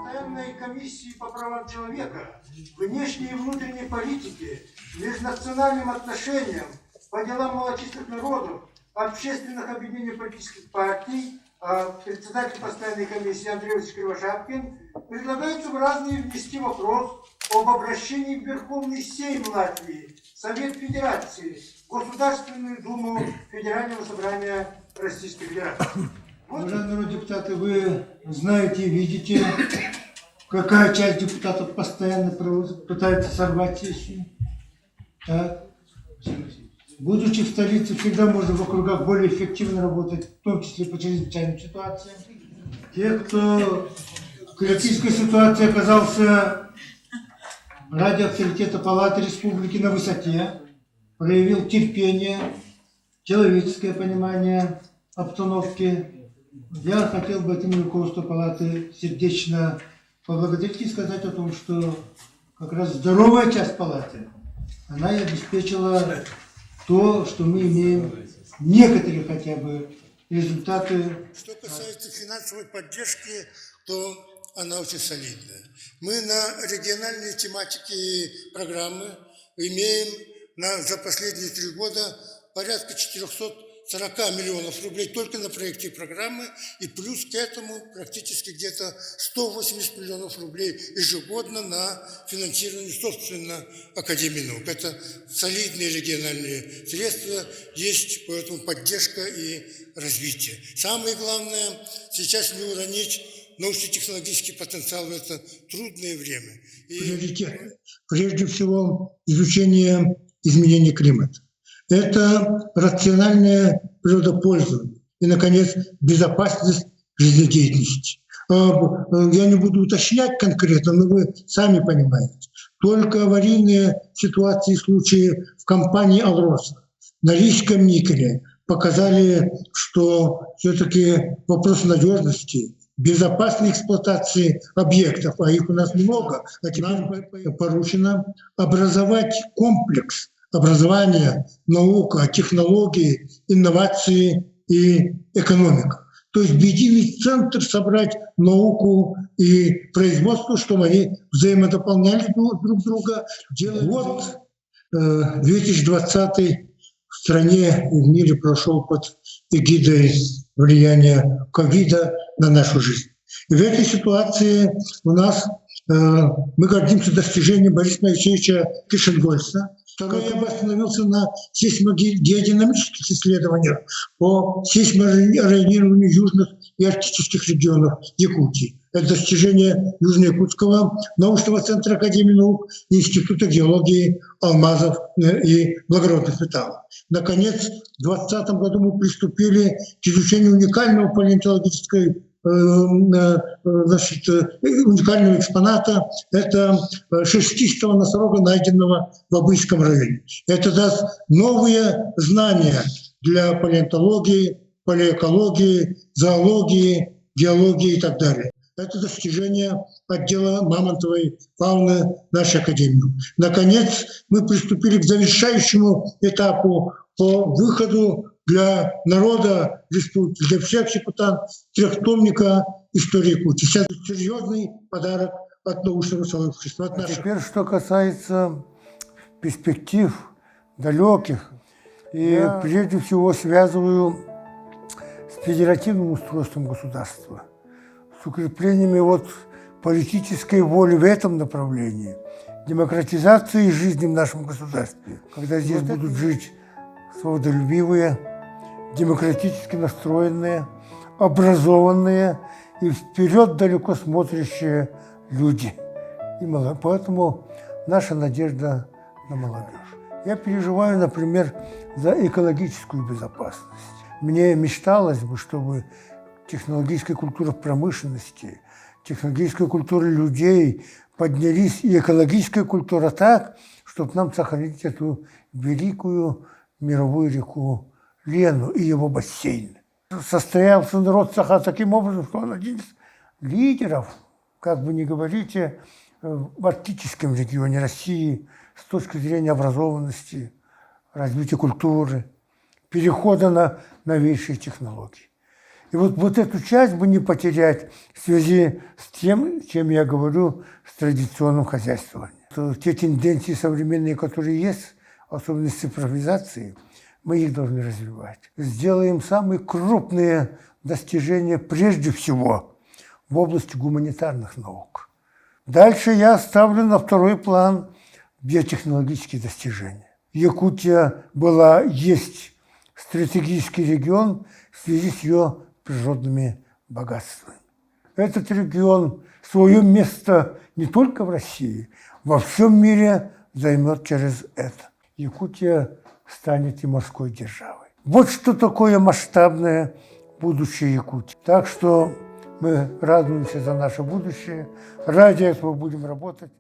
Постоянной комиссии по правам человека, внешней и внутренней политике, межнациональным отношениям, по делам малочисленных народов, общественных объединений политических партий, председатель постоянной комиссии Андрей Васильевич Кривошапкин, предлагается в разные внести вопрос об обращении в Верховный Сейм Латвии, Совет Федерации, Государственную Думу Федерального собрания Российской Федерации. Уважаемые народные депутаты, вы знаете и видите, какая часть депутатов постоянно пытается сорвать сессию. Так. Будучи в столице, всегда можно в округах более эффективно работать, в том числе по чрезвычайным ситуациям. Те, кто в критической ситуации оказался ради авторитета Палаты Республики на высоте, проявил терпение, человеческое понимание обстановки. Я хотел бы от имени руководства Палаты сердечно поблагодарить и сказать о том, что как раз здоровая часть Палаты, она и обеспечила то, что мы имеем некоторые хотя бы результаты. Что касается финансовой поддержки, то она очень солидная. Мы на региональные тематики программы имеем за последние 3 года порядка 440 миллионов рублей только на проекте программы, и плюс к этому практически где-то 180 миллионов рублей ежегодно на финансирование, собственно, Академии наук. Это солидные региональные средства, есть поэтому поддержка и развитие. Самое главное, сейчас не уронить научно-технологический потенциал в это трудное время. Прежде всего, изучение изменений климата. Это рациональное природопользование и, наконец, безопасность жизнедеятельности. Я не буду уточнять конкретно, но вы сами понимаете. Только аварийные ситуации и случаи в компании «Алроса» на Рижском никеле показали, что все-таки вопрос надежности, безопасной эксплуатации объектов, а их у нас много, а теперь поручено образовать комплекс образования, наука, технологии, инновации и экономика. То есть в единый центр собрать науку и производство, чтобы они взаимодополняли друг друга. Вот 2020 в стране и в мире прошел под эгидой влияния ковида на нашу жизнь. И в этой ситуации у нас мы гордимся достижением Бориса Моисеевича Кишингольца, который остановился на сейсмогеодинамических исследованиях по сейсморайонированию южных и арктических регионов Якутии. Это достижение Южно-Якутского научного центра Академии наук и Института геологии, алмазов и благородных металлов. Наконец, в 2020 году мы приступили к изучению уникального уникального экспоната. Это шерстистого носорога, найденного в Обыйском районе. Это даст новые знания для палеонтологии, палеокологии, зоологии, геологии и так далее. Это достижение отдела мамонтовой фауны нашей Академии. Наконец, мы приступили к завершающему этапу по выходу для народа республики, для всех якутян, 3-томника истории Якутии. Сейчас серьезный подарок от научного сообщества. Теперь, что касается перспектив далеких, я прежде всего связываю с федеративным устройством государства, с укреплениями политической воли в этом направлении, демократизацией жизни в нашем государстве, когда здесь будут жить свободолюбивые, демократически настроенные, образованные и вперед далеко смотрящие люди. И поэтому наша надежда на молодежь. Я переживаю, например, за экологическую безопасность. Мне мечталось бы, чтобы технологическая культура промышленности, технологическая культура людей поднялись, и экологическая культура так, чтобы нам сохранить эту великую мировую реку Лену и его бассейн. Состоялся народ Саха таким образом, что он один из лидеров, как бы ни говорите, в арктическом регионе России с точки зрения образованности, развития культуры, перехода на новейшие технологии. И вот эту часть бы не потерять в связи с тем, чем я говорю, с традиционным хозяйствованием. То те тенденции современные, которые есть, особенно цифровизации, мы их должны развивать. Сделаем самые крупные достижения прежде всего в области гуманитарных наук. Дальше я ставлю на второй план биотехнологические достижения. Якутия есть стратегический регион в связи с ее природными богатствами. Этот регион свое место не только в России, во всем мире займет через это. Якутия станет и морской державой. Вот что такое масштабное будущее Якутии. Так что мы радуемся за наше будущее, ради этого будем работать.